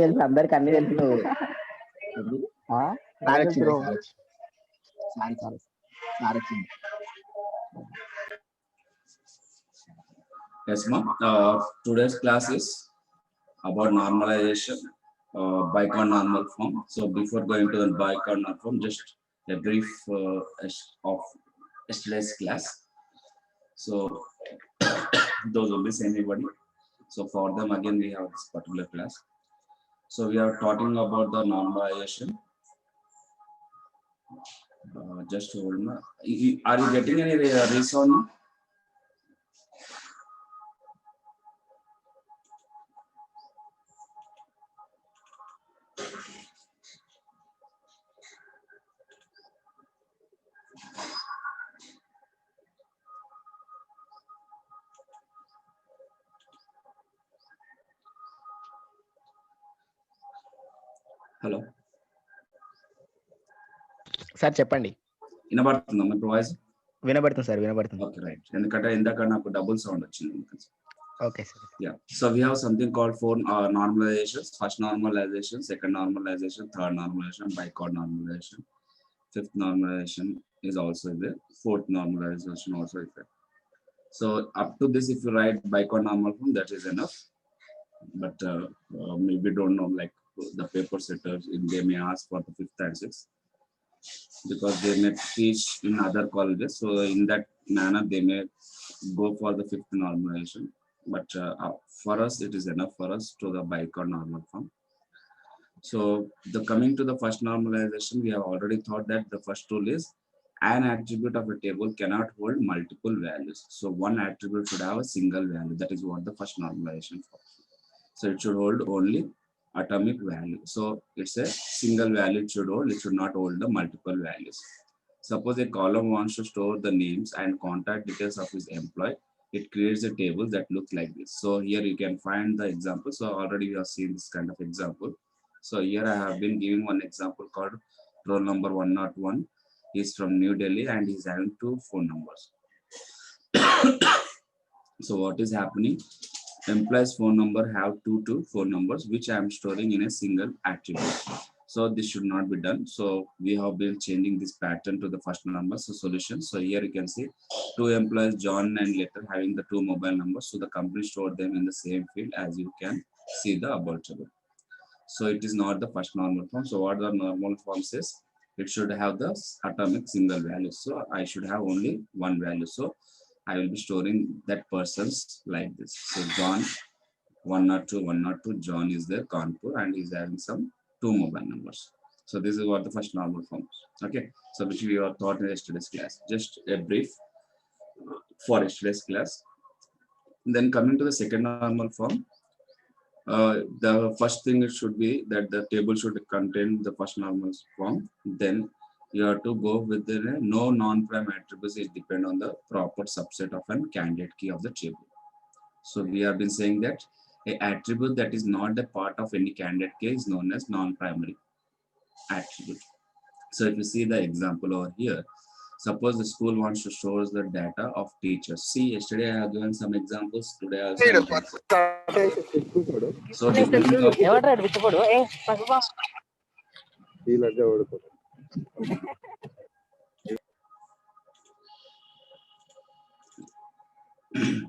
తెలుసు అందరికి అన్ని తెలుసు. Yes, ma'am. Today's class is about normalization, biconnormal form. So before going to the biconnormal form, just a brief of yesterday's class. So those will miss anybody. So for them again we have this particular class. So we are talking about the normalization. Just hold on. Are you getting any resound? Hello sir చెప్పండి. వినబడుతుందా మీకు voice? వినబడుతుంది sir, వినబడుతుంది. Okay right. ఎందుకంటే ఇందాక నాకు double sound వచ్చింది. Okay sir. Yeah, so we have something called four normalizations. First normalization, second normalization, third normalization, బైకార్డ్ normalization, fifth normalization is also there, fourth normalization also is there. So up to this, if you write biconnormal normal form, that is enough. But maybe don't know, like the paper setters, they may ask for the fifth and sixth because they may teach in other colleges. So in that manner, they may go for the fifth normalization. But for us, it is enough for us to the biconnormal normal form. So the coming to the first normalization, we have already thought that the first rule is an attribute of a table cannot hold multiple values. So one attribute should have a single value. That is what the first normalization for. So it should hold only atomic value. So it's a single value it should hold. It should not hold the multiple values. Suppose a column wants to store the names and contact details of his employee. It creates a table that looks like this. So here you can find the example. So already we have seen this kind of example. So here I have been giving one example called roll number 101. He's from New Delhi and he's having 2 phone numbers. So what is happening? Employee's phone number have two phone numbers which I am storing in a single attribute. So this should not be done. So we have been changing this pattern to the first number. So solution. So here you can see 2 employees, John and Letter, having the 2 mobile numbers. So the company stored them in the same field as you can see the above table. So it is not the first normal form. So what the normal form says, it should have the atomic single value. So I should have only one value. So I will be storing that person's like this. So John 102, 102, John is there, Kanpur, and he's having some 2 mobile numbers. So this is what the first normal form is. Okay. So which we are taught in yesterday's class. Just a brief for yesterday's class. Then coming to the second normal form. The first thing it should be that the table should contain the first normal form. Then you have to go with the no non-prime attributes is depend on the proper subset of an candidate key of the table. So we have been saying that a attribute that is not a part of any candidate key is known as non-primary attribute. So if you see the example over here, suppose the school wants to store the data of teachers. See, yesterday I have given some examples. Today I also so depending on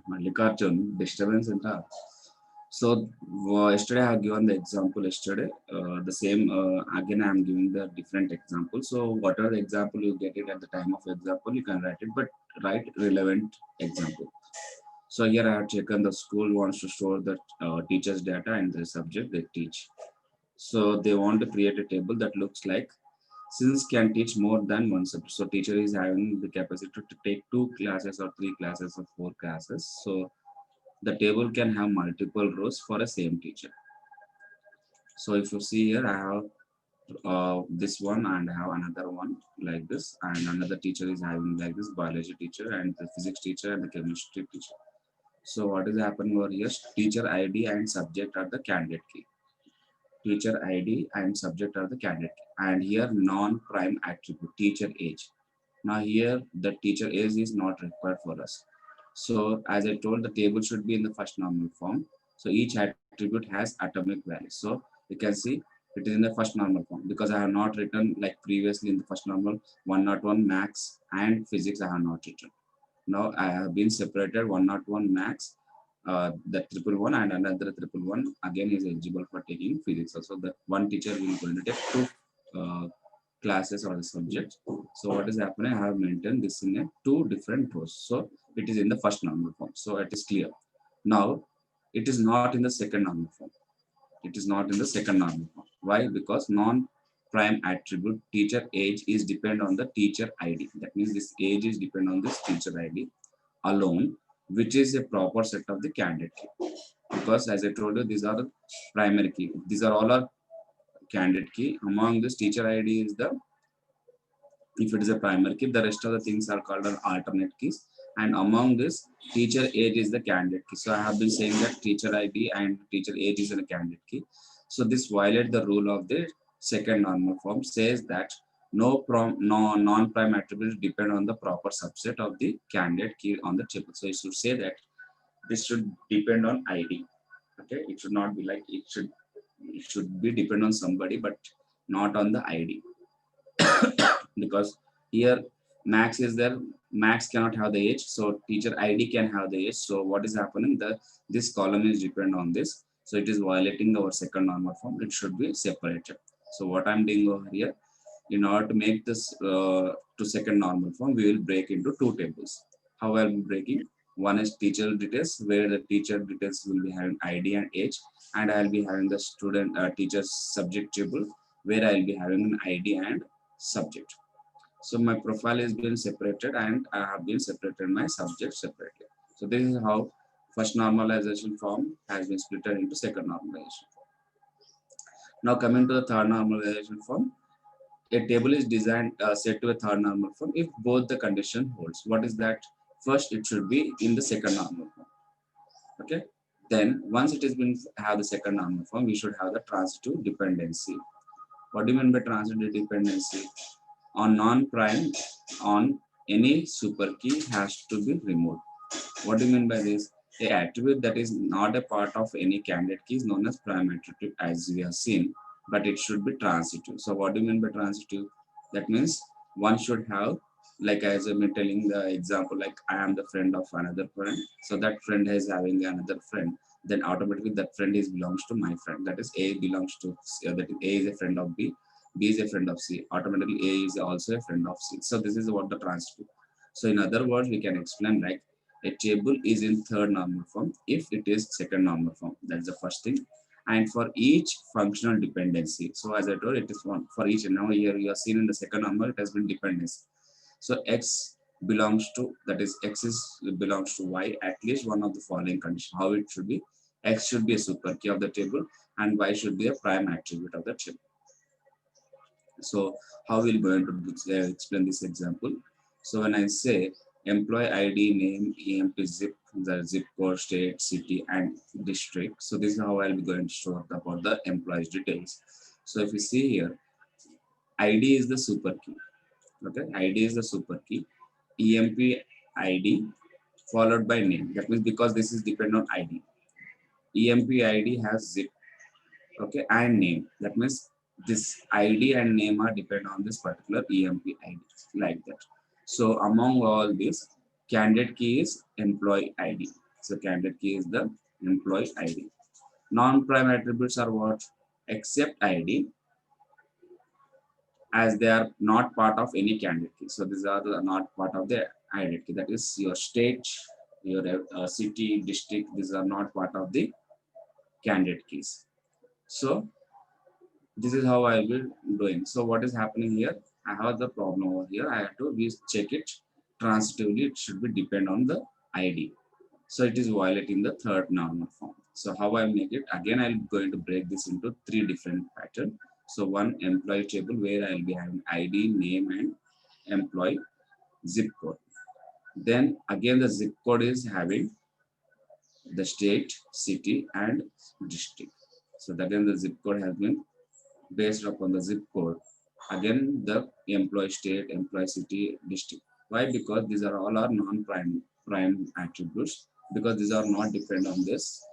Mallikarjun disturbance in that. So yesterday I have given the example yesterday. The same again I am giving the different example. So whatever the example you get it at the time of example, you can write it, but write relevant example. So here I have taken the school wants to store the teacher's data and the subject they teach. So they want to create a table that looks like students can teach more than one subject. So teacher is having the capacity to take 2 classes or 3 classes or 4 classes. So the table can have multiple rows for a same teacher. So if you see here, I have this one and I have another one like this, and another teacher is having like this biology teacher and the physics teacher and the chemistry teacher. So what is happening over here? Teacher ID and subject are the candidate key. Teacher ID and subject are the candidate key. And here non-prime attribute, teacher age. Now here the teacher age is not required for us. So as I told, the table should be in the first normal form. So each attribute has atomic value. So You can see it is in the first normal form because I have not written like previously in the first normal 101 max and physics I have not written. Now I have been separated 101 max, the 111 and another 111 again is eligible for taking physics. Also, the one teacher will going to take two classes or the subjects. So what is happening? I have maintained this in a two different rows. So it is in the first normal form. So it is clear. Now it is not in the second normal form. It is not in the second normal form. Why? Because non-prime attribute teacher age is depend on the teacher ID. That means this age is depend on this teacher ID alone, which is a proper set of the candidate key. Because as I told you, these are the primary key. These are all our candidate key. Among this teacher ID is the, if it is a primary key, the rest of the things are called an alternate keys. And among this, teacher age is the candidate key. So I have been saying that teacher ID and teacher age is a candidate key. So this violates the rule of the second normal form, says that no non-prime attributes depend on the proper subset of the candidate key on the table. So you should say that this should depend on ID. Okay, it should not be like it should be depend on somebody, but not on the ID. Because here max is there, max cannot have the age, so teacher ID can have the age. So what is happening, the this column is depend on this, so it is violating our second normal form. It should be separated. So what I'm doing over here, in order to make this to second normal form, we will break into two tables. How I'll be breaking, one is teacher details, where the teacher details will be having ID and age, and I'll be having the student teacher's subject table, where I'll be having an ID and subject. So my profile is been separated and I have been separated my subject separately. So this is how first normalization form has been split into second normalization. Now coming to the third normalization form, a table is designed set to a third normal form if both the condition holds. What is that? First, it should be in the second normal form. Okay. Then once it has been have the second normal form, we should have the transitive dependency. What do you mean by transitive dependency? On non-prime on any super key has to be removed. What do you mean by this? A attribute that is not a part of any candidate key is known as prime attribute, as we have seen, but it should be transitive. So what do you mean by transitive? That means one should have, like as I'm telling the example, like I am the friend of another friend, so that friend is having another friend, then automatically that friend is belongs to my friend. That is A belongs to that is A is a friend of B, B is a friend of C. Automatically A is also a friend of C. So this is what the transitive. So in other words, we can explain like a table is in third normal form if it is second normal form. That's the first thing. And for each functional dependency, so as I told, it is one for each. And now here you are seen in the second normal, it has been dependency. So X belongs to, that is X is belongs to Y, at least one of the following condition. How it should be? X should be a super key of the table and Y should be a prime attribute of the table. So how we'll going to explain this example? So when I say employee ID, name, EMP, zip, the zip code, state, city, and district. So this is how I'll be going to show about the employees details. So if you see here, ID is the super key. Okay, ID is the super key. EMP ID followed by name. That means because this is depend on ID. EMP ID has zip, okay, and name. That means this ID and name are depend on this particular EMP ID, like that. So among all this, candidate key is employee ID. So candidate key is the employee ID. Non-prime attributes are what? Except ID, as they are not part of any candidate key. So these are not part of the identity key. That is your state, your city, district. These are not part of the candidate keys. So this is how I will doing. So what is happening here? I have the problem over here. I have to check it transitively. It should be depend on the ID. So it is violating the third normal form. So how I make it? Again, I'm going to break this into three different patterns. So one employee table where I'll be having ID, name, and employee zip code. Then again, the zip code is having the state, city, and district. So that again, the zip code has been based upon the zip code. Again, the employee state, employee city, district. Why? Because these are all our non-prime attributes, because these are not depend on this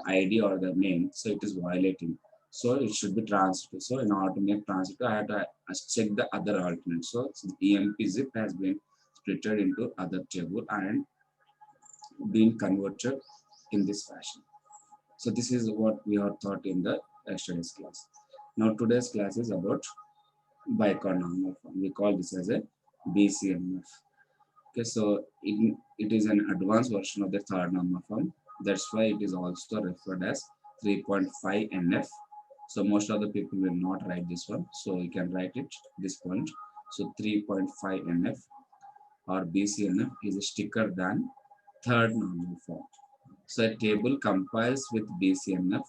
ID or the name, so it is violating. So it should be transitive. So in order to make transitive, I have to check the other alternate. So EMP zip has been splitted into other table and been converted in this fashion. So this is what we have taught in the yesterday's class. Now today's class is about bicornormal form. We call this as a BCMF. Okay, so it is an advanced version of the third normal form. That's why it is also referred as 3.5 NF. So most of the people will not write this one. So you can write it this point. So 3.5 NF or BCNF is stricter than third normal form. So a table compiles with BCNF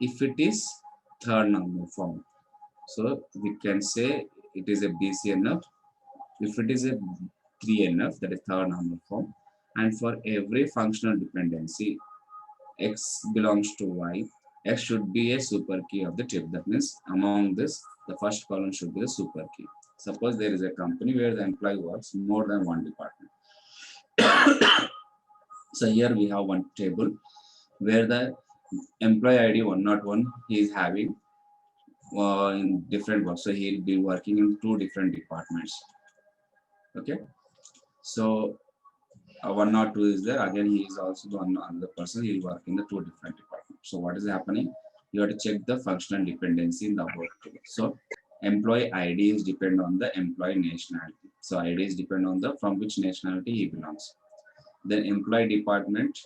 if it is third normal form. So we can say it is a BCNF if it is a 3NF, that is third normal form. And for every functional dependency, X belongs to Y, X should be a super key of the table. That means among this, the first column should be the super key. Suppose there is a company where the employee works more than one department. So here we have one table where the employee ID 101 he is having in different work. So he'll be working in 2 different departments. Okay. So 102 is there. Again, he is also the another person. He will work in the 2 different departments. So what is happening? You have to check the functional dependency in the above table. So employee ID is depend on the employee nationality. So ID is depend on the from which nationality he belongs. Then employee department.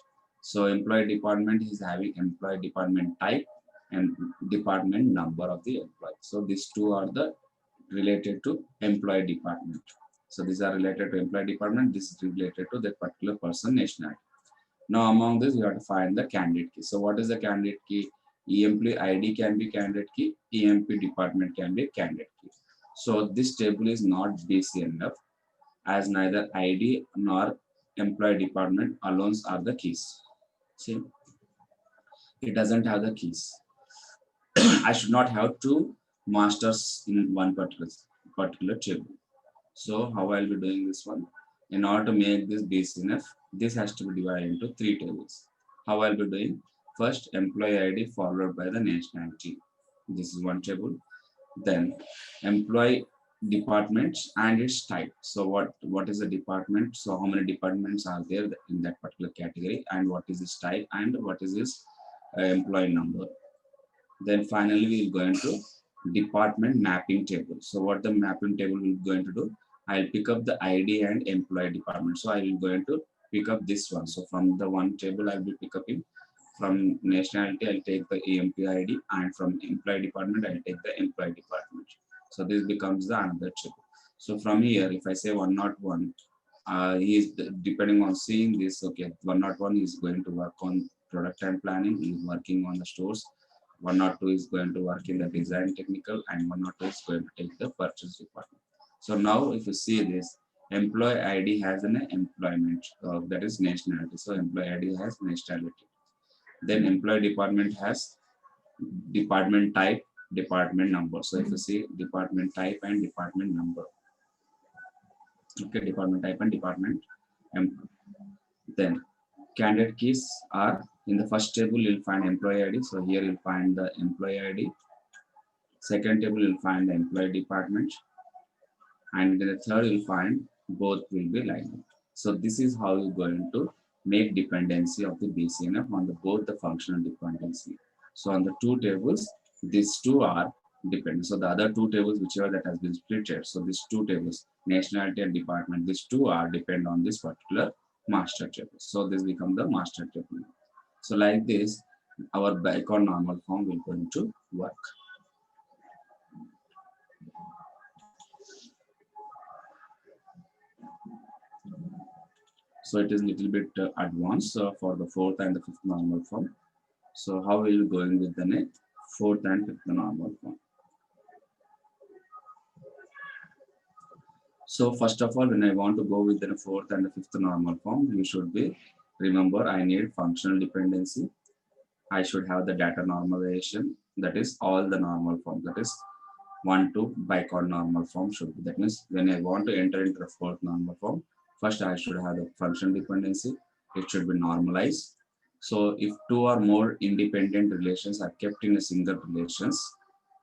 So employee department is having employee department type and department number of the employee. So these two are the related to employee department. So these are related to employee department. This is related to that particular person nationality. Now among this, you have to find the candidate key. So what is the candidate key? Employee ID can be candidate key. EMP department can be candidate key. So this table is not BCNF as neither ID nor employee department alone are the keys. See, it doesn't have the keys. I should not have 2 masters in one particular table. So how I'll be doing this one? In order to make this BCNF, this has to be divided into 3 tables. How I'll be doing? First, employee ID followed by the nationality. This is one table. Then employee departments and its type. So what is the department? So how many departments are there in that particular category, and what is its type, and what is its employee number. Then finally we'll go into department mapping table. So what the mapping table will going to do? I'll pick up the ID and employee department. So I will going to pick up this one. So from the one table I will pick up in. From nationality I'll take the EMP ID, and from employee department I'll take the employee department. So this becomes the another table. So from here, if I say 101, he is depending on seeing this. Okay, 101 is going to work on product and planning. He is working on the stores. 102 is going to work in the design technical, and 102 is going to take the purchase department. So now if you see this, employee ID has an employment, that is nationality. So employee ID has nationality. Then employee department has department type, department number. So if you see department type and department number. Okay, department type and department. Then candidate keys are in the first table you'll find employee ID. So here you'll find the employee ID. Second table you'll find the employee department. And in the third you'll find both will be lined up. So this is how you're going to make dependency of the BCNF on the both the functional dependency. So on the 2 tables, these 2 are dependent. So the other 2 tables, whichever that has been splitted. So these 2 tables, nationality and department, these 2 are depend on this particular master table. So this becomes the master table. So like this, our bicornormal form will going to work. So it is little bit advanced for the 4th and the 5th normal form. So how will you going with the 4th and 5th normal form? So first of all, when I want to go with the 4th and the 5th normal form, you should be remember I need functional dependency. I should have the data normalization. That is all the normal forms. That is 1 to bicornormal form should be. That means when I want to enter into the 4th normal form, first I should have the function dependency. It should be normalized. So if two or more independent relations are kept in a single relations,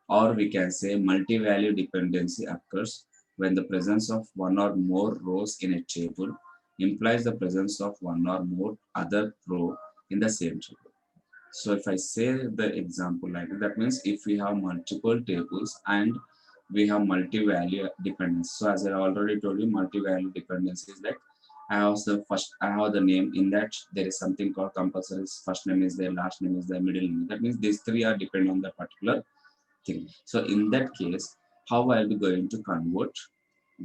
or we can say multi-value dependency occurs when the presence of one or more rows in a table implies the presence of one or more other row in the same table. So if I say the example like that, means if we have multiple tables and we have multi-value dependency. So as I already told you, multi-value dependency is like I have the name in that there is something called compulsory. First name is there, last name is there, middle name. That means these three are dependent on the particular thing. So in that case, how I'll be going to convert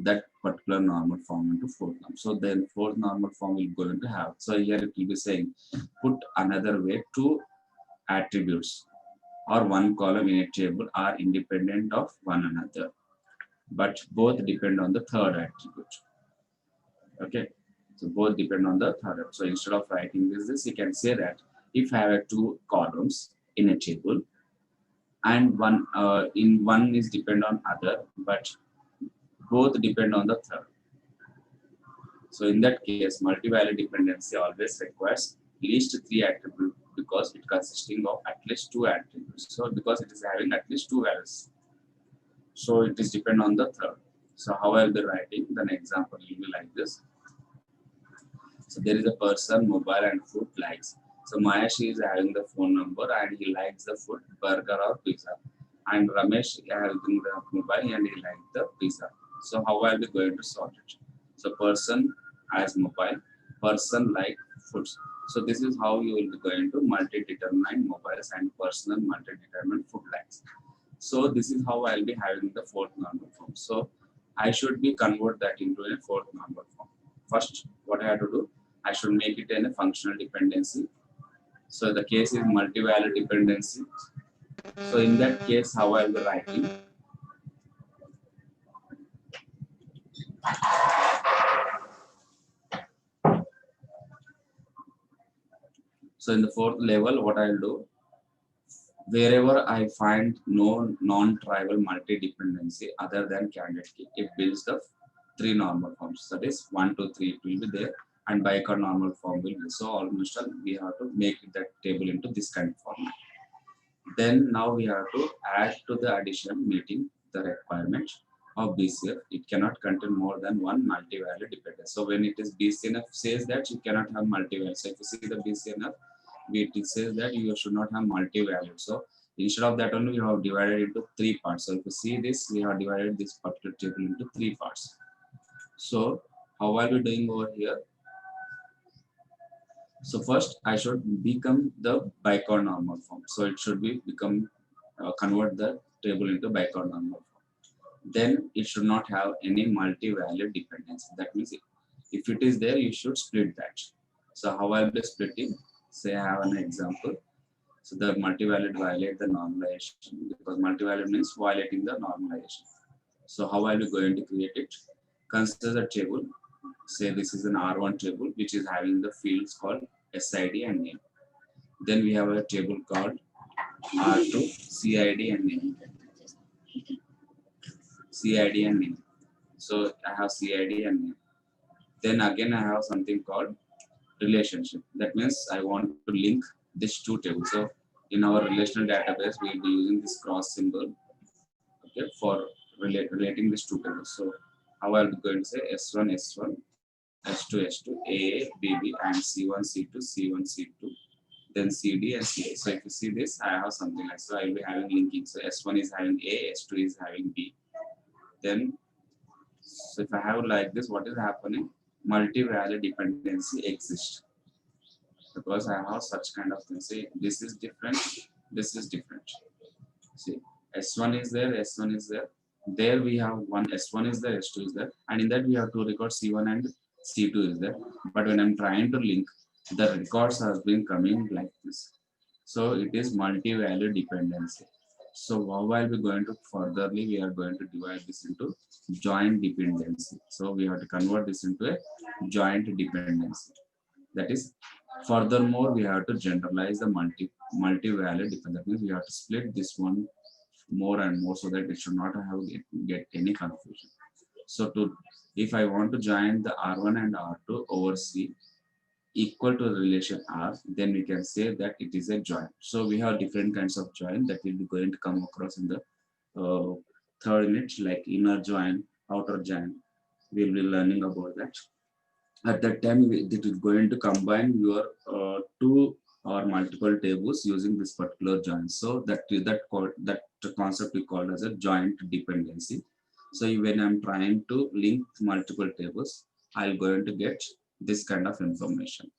that particular normal form into fourth norm. So then fourth normal form will going to have. So here it will be saying put another way, two attributes or one column in a table are independent of one another, but both depend on the third attribute. Okay, so both depend on the third. So instead of writing this, you can say that if I have two columns in a table and one is depend on other, but both depend on the third. So in that case, multi-value dependency always requires least three attributes because it consisting of at least two attributes. So because it is having at least two values, so it is depend on the third. So how I will be writing, then example will be like this. So there is a person, mobile and food likes. So Mahesh is having the phone number and he likes the food, burger or pizza. And Ramesh is having the mobile and he likes the pizza. So how are we going to sort it? So person as mobile, person like foods. So this is how you will be going to multi-determine mobiles and personal multi-determine food likes. So this is how I'll be having the fourth normal form. So I should be convert that into a fourth normal form. First, what I have to do, I should make it in a functional dependency. So the case is multi-value dependency. So in that case, how I'll be writing. So in the fourth level, what I'll do, wherever I find no non-trivial multi-dependency other than candidate key, it builds the three normal forms. That is 1, 2, 3 it will be there, and bicorn normal form will be. So almost we have to make that table into this kind of format. Then now we have to add to the addition meeting the requirement of BCF. It cannot contain more than one multi-value dependency. So when it is BCNF says that you cannot have multi-value. So if you see the BCNF, it says that you should not have multi-value. So instead of that only, we have divided into three parts. So if you see this, we have divided this particular table into three parts. So how are we doing over here? So first I should become the bicorn normal form. So it should be convert the table into bicorn normal form. Then it should not have any multi-value dependency. That means if it is there, you should split that. So how I'll be splitting? Say I have an example. So the multi-value violate the normalization because multi-value means violating the normalization. So how are we going to create it? Consider the table. Say this is an R1 table which is having the fields called SID and name. Then we have a table called R2, CID and name. CID and name. So I have CID and name. Then again I have something called relationship. That means I want to link these two tables. So in our relational database, we will be using this cross symbol, okay, for relating these two tables. So how I'll be going to say S1, S1, S2, S2, A, B, B, and C1, C2, C1, C2, then CD and CA. So if you see this, I have something like, so I will be having linking. So S1 is having A, S2 is having B. Then, so if I have like this, what is happening? Multi-value dependency exists because I have such kind of thing. See, this is different, this is different. See, S1 is there, S1 is there. There we have one S1 is there, S2 is there, and in that we have two records C1 and C2 is there. But when I'm trying to link, the records have been coming like this. So it is multi-value dependency. So how are we going to furtherly, we are going to divide this into joint dependency. So we have to convert this into a joint dependency. That is, furthermore, we have to generalize the multi-value dependency. That means we have to split this one more and more so that it should not have get any confusion. So to if I want to join the R1 and R2 over C, equal to the relation R, then we can say that it is a join. So we have different kinds of join that will be going to come across in the third unit, like inner join, outer join. We'll be learning about that. At that time, it is going to combine your two or multiple tables using this particular join. So that concept we call as a joint dependency. So when I'm trying to link multiple tables, I'm going to get this kind of information.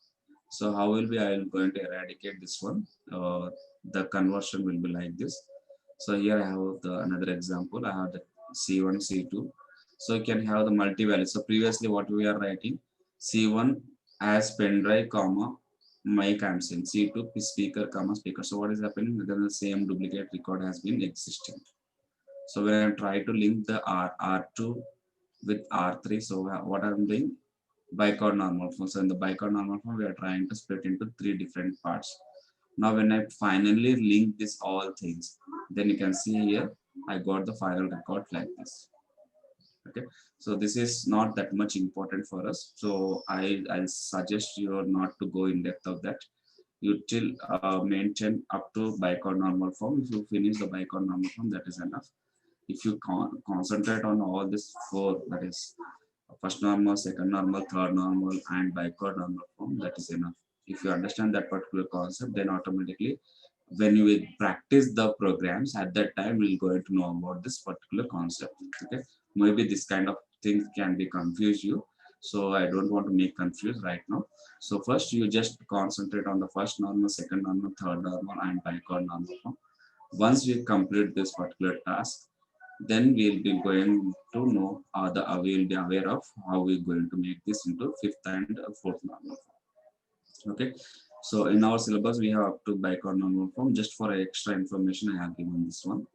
So how will be I am going to eradicate this one? The conversion will be like this. So here I have the another example. I have the C1, C2. So you can have the multi-value. So previously what we are writing, C1 as pen drive, comma, mic I'm saying, C2 speaker, comma, speaker. So what is happening? Then the same duplicate record has been existing. So when I try to link the R2 with R3, so what I'm doing? Bichord normal form. So in the bichord normal form, we are trying to split into three different parts. Now when I finally link this all things, then you can see here, I got the final record like this. Okay, so this is not that much important for us. So I'll suggest you not to go in depth of that. You till maintain up to bichord normal form. If you finish the bichord normal form, that is enough. If you concentrate on all this four, that is first normal, second normal, third normal, and bichord normal form, that is enough. If you understand that particular concept, then automatically when you will practice the programs at that time, we'll going to know about this particular concept. Okay, maybe this kind of things can be confuse you. So I don't want to make confused right now. So first you just concentrate on the first normal, second normal, third normal, and bichord normal form. Once we complete this particular task, then we'll be going to know we'll be aware of how we're going to make this into fifth and fourth normal form. Okay, so in our syllabus we have up to bichord normal form. Just for extra information, I have given this one.